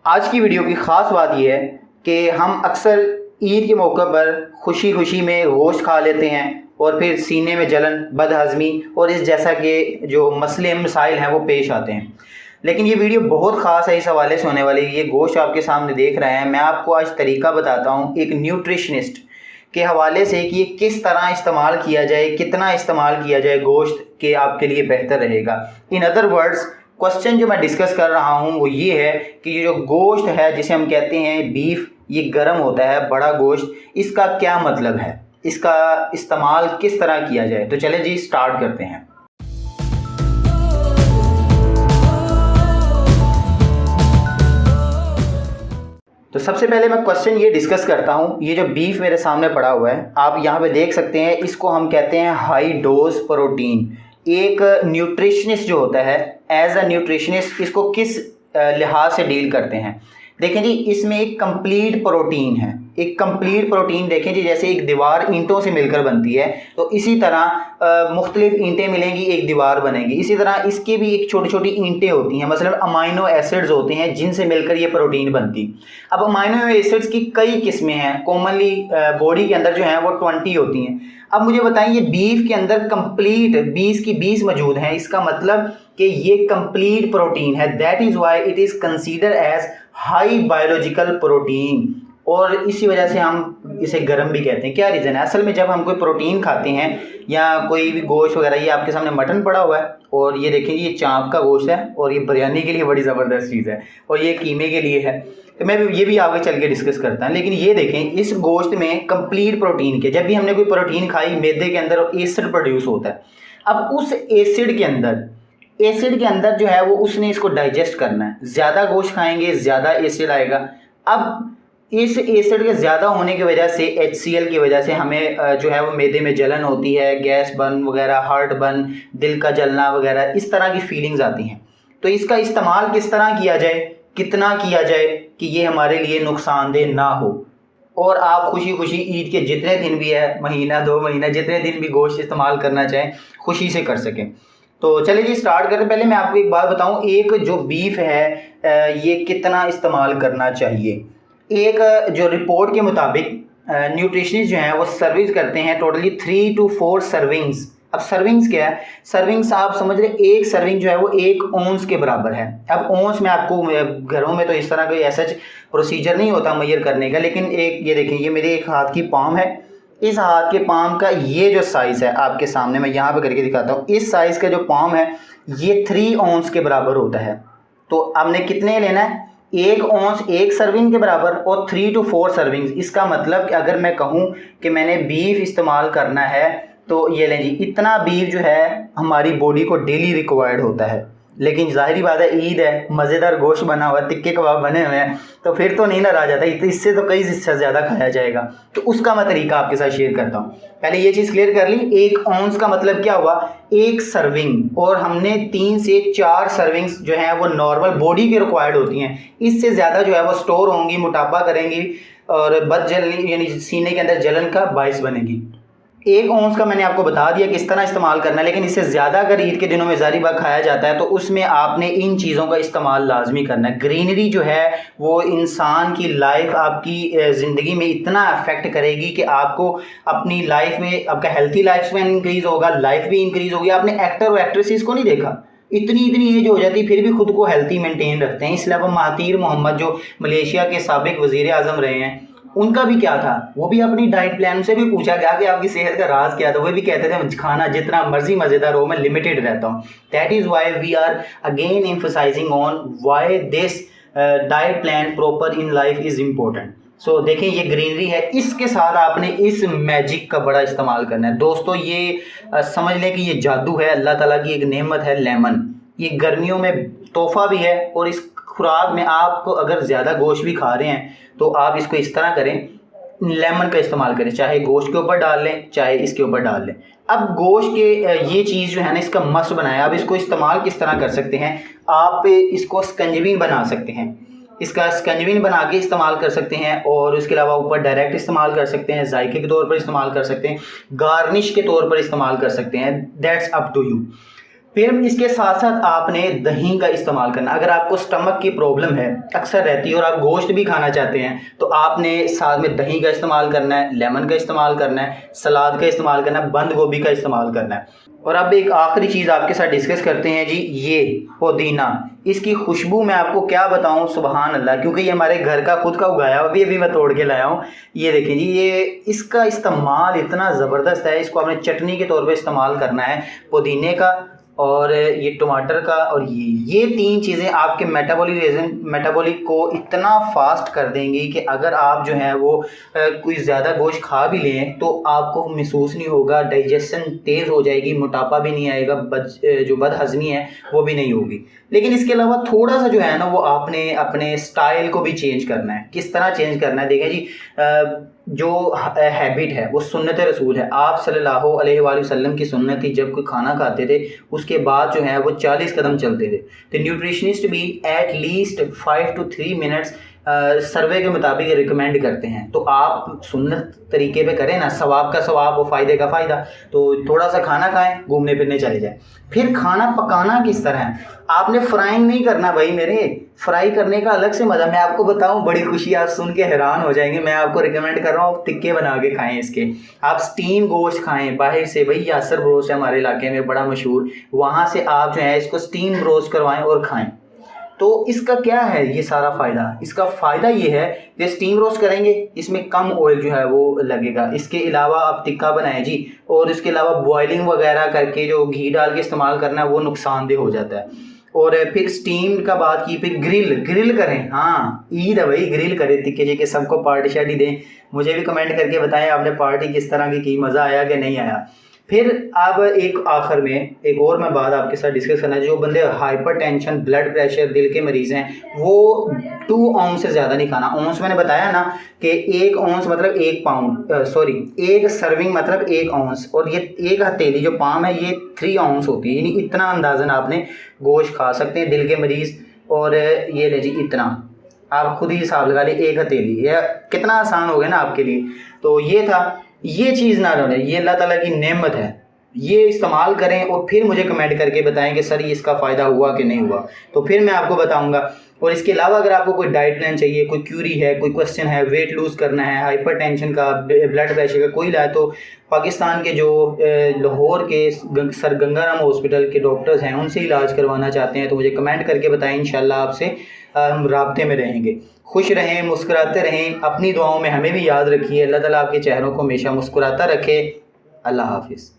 आज की वीडियो की ख़ास बात यह है कि हम अक्सर ईद के मौके पर खुशी खुशी में गोश्त खा लेते हैं और फिर सीने में जलन, बदहज़मी और इस जैसा के जो मसले मसाइल हैं वो पेश आते हैं। लेकिन ये वीडियो बहुत ख़ास है, इस हवाले से होने वाली। ये गोश्त आपके सामने देख रहे हैं, मैं आपको आज तरीका बताता हूँ एक न्यूट्रिशनिस्ट के हवाले से कि ये किस तरह इस्तेमाल किया जाए, कितना इस्तेमाल किया जाए गोश्त के आपके लिए बेहतर रहेगा। इन अदर वर्ड्स, क्वेश्चन जो मैं डिस्कस कर रहा हूँ वो ये है कि ये जो गोश्त है जिसे हम कहते हैं बीफ, ये गर्म होता है, बड़ा गोश्त, इसका क्या मतलब है, इसका इस्तेमाल किस तरह किया जाए। तो चले जी स्टार्ट करते हैं। तो सबसे पहले मैं क्वेश्चन ये डिस्कस करता हूँ। ये जो बीफ मेरे सामने पड़ा हुआ है, आप यहाँ पे देख सकते हैं, इसको हम कहते हैं हाई डोज प्रोटीन। एक न्यूट्रिशनिस्ट जो होता है, एज अ न्यूट्रिशनिस्ट इसको किस लिहाज से डील करते हैं। देखें जी, इसमें एक कंप्लीट प्रोटीन है। एक कंप्लीट प्रोटीन देखें जी, जैसे एक दीवार ईंटों से मिलकर बनती है, तो इसी तरह मुख्तलिफ ईंटें मिलेंगी, एक दीवार बनेगी। इसी तरह इसके भी एक छोटी छोटी ईंटें होती हैं, मसलन अमाइनो एसिड्स होते हैं जिनसे मिलकर ये प्रोटीन बनती। अब अमाइनो एसिड्स की कई किस्में हैं, कॉमनली बॉडी के अंदर जो है वो 20 होती हैं। अब मुझे बताइए, बीफ के अंदर कंप्लीट 20 की 20 मौजूद हैं, इसका मतलब कि ये कंप्लीट प्रोटीन है। That is why it is consider as high biological protein, और इसी वजह से हम इसे गर्म भी कहते हैं। क्या रीज़न है? असल में जब हम कोई प्रोटीन खाते हैं या कोई भी गोश्त वगैरह, ये आपके सामने मटन पड़ा हुआ है और ये देखें ये चाँप का गोश्त है और ये बिरयानी के लिए बड़ी ज़बरदस्त चीज़ है और ये कीमे के लिए है। तो मैं ये भी आगे चल के डिस्कस करता हूँ। लेकिन ये देखें, इस गोश्त में कंप्लीट प्रोटीन के, जब भी हमने कोई प्रोटीन खाई, मैदे के अंदर एसिड प्रोड्यूस होता है। अब उस एसिड के अंदर जो है वो उसने इसको डाइजेस्ट करना है। ज़्यादा गोश्त खाएंगे ज़्यादा एसिड आएगा। अब इस एसिड के ज़्यादा होने की वजह से, HCl की वजह से हमें जो है वो मैदे में जलन होती है, गैस बर्न वगैरह, हार्ट बर्न, दिल का जलना वगैरह, इस तरह की फीलिंग्स आती हैं। तो इसका इस्तेमाल किस तरह किया जाए, कितना किया जाए कि ये हमारे लिए नुकसानदेह ना हो और आप खुशी खुशी ईद के जितने दिन भी है, महीना 2 महीना, जितने दिन भी गोश्त इस्तेमाल करना चाहें खुशी से कर सकें। तो चलिए जी स्टार्ट करें। पहले मैं आपको एक बात बताऊं, एक जो बीफ है ये कितना इस्तेमाल करना चाहिए। एक जो रिपोर्ट के मुताबिक न्यूट्रिशनिस्ट जो हैं वो सर्विस करते हैं टोटली 3 to 4 सर्विंग्स। अब सर्विंग्स क्या है? सर्विंग्स आप समझ रहे, एक सर्विंग जो है वो 1 औंस के बराबर है। अब औंस में आपको घरों में तो इस तरह कोई ऐसा प्रोसीजर नहीं होता मेजर करने का, लेकिन एक ये देखिए, ये मेरे एक हाथ की पाम है, इस हाथ के पाम का ये जो साइज़ है आपके सामने मैं यहाँ पे करके दिखाता हूँ, इस साइज़ का जो पाम है ये 3 औंस के बराबर होता है। तो आपने कितने लेना है? 1 औंस 1 सर्विंग के बराबर और 3 to 4 सर्विंग्स। इसका मतलब कि अगर मैं कहूँ कि मैंने बीफ इस्तेमाल करना है तो ये लें जी, इतना बीफ जो है हमारी बॉडी को डेली रिक्वायर्ड होता है। लेकिन जाहिर बात है, ईद है, मज़ेदार गोश्त बना हुआ है, तिक्के कबाब बने हुए हैं, तो फिर तो नहीं ना रह जाता, इससे तो कई हिस्सा ज़्यादा खाया जाएगा। तो उसका मैं तरीका आपके साथ शेयर करता हूँ। पहले ये चीज़ क्लियर कर ली, 1 औंस का मतलब क्या हुआ? 1 सर्विंग, और हमने 3 से 4 सर्विंग्स जो हैं वो नॉर्मल बॉडी के रिक्वायर्ड होती हैं। इससे ज़्यादा जो है वो स्टोर होंगी, मोटापा करेंगी और बद जलनी यानी सीने के अंदर जलन का बायस बनेगी। 1 औंस का मैंने आपको बता दिया किस तरह इस्तेमाल करना है, लेकिन इससे ज़्यादा अगर ईद के दिनों में ज़ाहिर बात खाया जाता है तो उसमें आपने इन चीज़ों का इस्तेमाल लाजमी करना है। ग्रीनरी जो है वो इंसान की लाइफ, आपकी ज़िंदगी में इतना अफेक्ट करेगी कि आपको अपनी लाइफ में, आपका हेल्थी लाइफ स्पैन इंक्रीज़ होगा, लाइफ भी इंक्रीज़ होगी। आपने एक्टर और एक्ट्रेसेस को नहीं देखा, इतनी एज हो जाती फिर भी खुद को हेल्थी मेंटेन रखते हैं। इसलिए अब महातीर मोहम्मद जो मलेशिया के साबिक वज़ीर आज़म रहे हैं, उनका भी क्या था, वो भी अपनी डाइट प्लान से भी पूछा गया कि आपकी सेहत का राज क्या था, वो भी कहते थे खाना जितना मर्जी मज़ेदार हो, मैं लिमिटेड रहता हूँ। That is why we are again emphasising on why this diet plan proper in life is important. So देखें, ये ग्रीनरी है, इसके साथ आपने इस मैजिक का बड़ा इस्तेमाल करना है। दोस्तों ये समझ लें कि ये जादू है, अल्लाह ताला की एक नेमत है लेमन। ये गर्मियों में तोहफ़ा भी है, और इस खुराक में आपको अगर ज़्यादा गोश्त भी खा रहे हैं तो आप इसको इस तरह करें, लेमन का इस्तेमाल करें, चाहे गोश्त के ऊपर डाल लें चाहे इसके ऊपर डाल लें। अब गोश्त के ये चीज़ जो है ना, इसका मस्त बनाया। अब इसको इस्तेमाल किस तरह कर सकते हैं? आप इसको स्कंजवीन बना सकते हैं, इसका स्कंजवीन बना के इस्तेमाल कर सकते हैं, और उसके अलावा ऊपर डायरेक्ट इस्तेमाल कर सकते हैं, जायके के तौर पर इस्तेमाल कर सकते हैं, गार्निश के तौर पर इस्तेमाल कर सकते हैं। That's up to you. फिर इसके साथ साथ आपने दही का इस्तेमाल करना। अगर आपको स्टमक की प्रॉब्लम है अक्सर रहती है और आप गोश्त भी खाना चाहते हैं तो आपने साथ में दही का इस्तेमाल करना है, लेमन का इस्तेमाल करना है, सलाद का इस्तेमाल करना है, बंद गोभी का इस्तेमाल करना है। और अब एक आखिरी चीज़ आपके साथ डिस्कस करते हैं जी, ये पुदीना। इसकी खुशबू मैं आपको क्या बताऊं, सुबहान अल्लाह, क्योंकि ये हमारे घर का खुद का उगाया हुआ, अभी मैं तोड़ के लाया हूँ। ये देखें जी, ये इसका इस्तेमाल इतना ज़बरदस्त है। इसको आपने चटनी के तौर पे इस्तेमाल करना है, पुदीने का और ये टमाटर का। और ये तीन चीज़ें आपके मेटाबॉलिक को इतना फास्ट कर देंगी कि अगर आप जो है वो कोई ज़्यादा गोश्त खा भी लें तो आपको महसूस नहीं होगा, डाइजेशन तेज़ हो जाएगी, मोटापा भी नहीं आएगा, जो बदहज़मी है वो भी नहीं होगी। लेकिन इसके अलावा थोड़ा सा जो है ना वो आपने अपने स्टाइल को भी चेंज करना है। किस तरह चेंज करना है, देखें जी, जो हैबिट है वो सुन्नत रसूल है। आप सल्लल्लाहु अलैहि वसल्लम की सुन्नत थी, जब कोई खाना खाते थे उसके बाद जो है वो 40 कदम चलते थे। तो न्यूट्रिशनिस्ट भी एट लीस्ट 5 to 3 मिनट्स सर्वे के मुताबिक रिकमेंड करते हैं। तो आप सुन्नत तरीके पे करें ना, सवाब का सवाब और फ़ायदे का फ़ायदा। तो थोड़ा सा खाना खाएं, घूमने फिरने चले जाएं। फिर खाना पकाना किस तरह है, आपने फ्राइंग नहीं करना भाई मेरे, फ्राई करने का अलग से मज़ा। मैं आपको बताऊं, बड़ी खुशी, आप सुन के हैरान हो जाएंगे। मैं आपको रिकमेंड कर रहा हूँ टिक्के बना के खाएं इसके। आप स्टीम गोश्त खाएं बाहर से, भाई यासर ब्रोस्ट है हमारे इलाके में बड़ा मशहूर, वहाँ से आप जो है इसको स्टीम ब्रोस्ट करवाएं और खाएं। तो इसका क्या है ये सारा फ़ायदा, इसका फ़ायदा ये है कि स्टीम रोस्ट करेंगे, इसमें कम ऑयल जो है वो लगेगा। इसके अलावा आप टिक्का बनाएं जी, और इसके अलावा बॉयलिंग वगैरह करके जो घी डाल के इस्तेमाल करना है वो नुकसानदेह हो जाता है। और फिर स्टीम का बात की, फिर ग्रिल करें। हाँ, ईद है भाई, ग्रिल करें तिक्के जी के, सबको पार्टी शार्टी दें। मुझे भी कमेंट करके बताएं आपने पार्टी किस तरह की मज़ा आया कि नहीं आया। फिर अब एक आखिर में एक और मैं बात आपके साथ डिस्कस करना, जो बंदे हाइपरटेंशन, ब्लड प्रेशर, दिल के मरीज़ हैं, वो 2 औंस से ज़्यादा नहीं खाना। औंस मैंने बताया ना कि 1 औंस मतलब 1 पाउंड, एक सर्विंग मतलब 1 औंस, और ये एक हथेली जो पाम है ये 3 औंस होती है। यानी इतना अंदाज़न आपने गोश्त खा सकते हैं दिल के मरीज़। और ये ले जी, इतना आप खुद ही हिसाब लगा लें, 1 हथेली। यह कितना आसान हो गया ना आपके लिए। तो ये था, ये चीज़ ना रहे, ये अल्लाह ताला की नेमत है, ये इस्तेमाल करें और फिर मुझे कमेंट करके बताएं कि सर ये इसका फ़ायदा हुआ कि नहीं हुआ, तो फिर मैं आपको बताऊंगा। और इसके अलावा अगर आपको कोई डाइट प्लान चाहिए, कोई क्यूरी है, कोई क्वेश्चन है, वेट लूज़ करना है, हाइपरटेंशन का, ब्लड प्रेशर का कोई लाए, तो पाकिस्तान के जो लाहौर के सर गंगाराम हॉस्पिटल के डॉक्टर्स हैं उनसे इलाज करवाना चाहते हैं तो मुझे कमेंट करके बताएं। इंशाल्लाह आपसे हम राब्ते में रहेंगे। खुश रहें, मुस्कुराते रहें, अपनी दुआओं में हमें भी याद रखिए। अल्लाह ताला आपके चेहरों को हमेशा मुस्कुराता रखे। अल्लाह हाफिज़।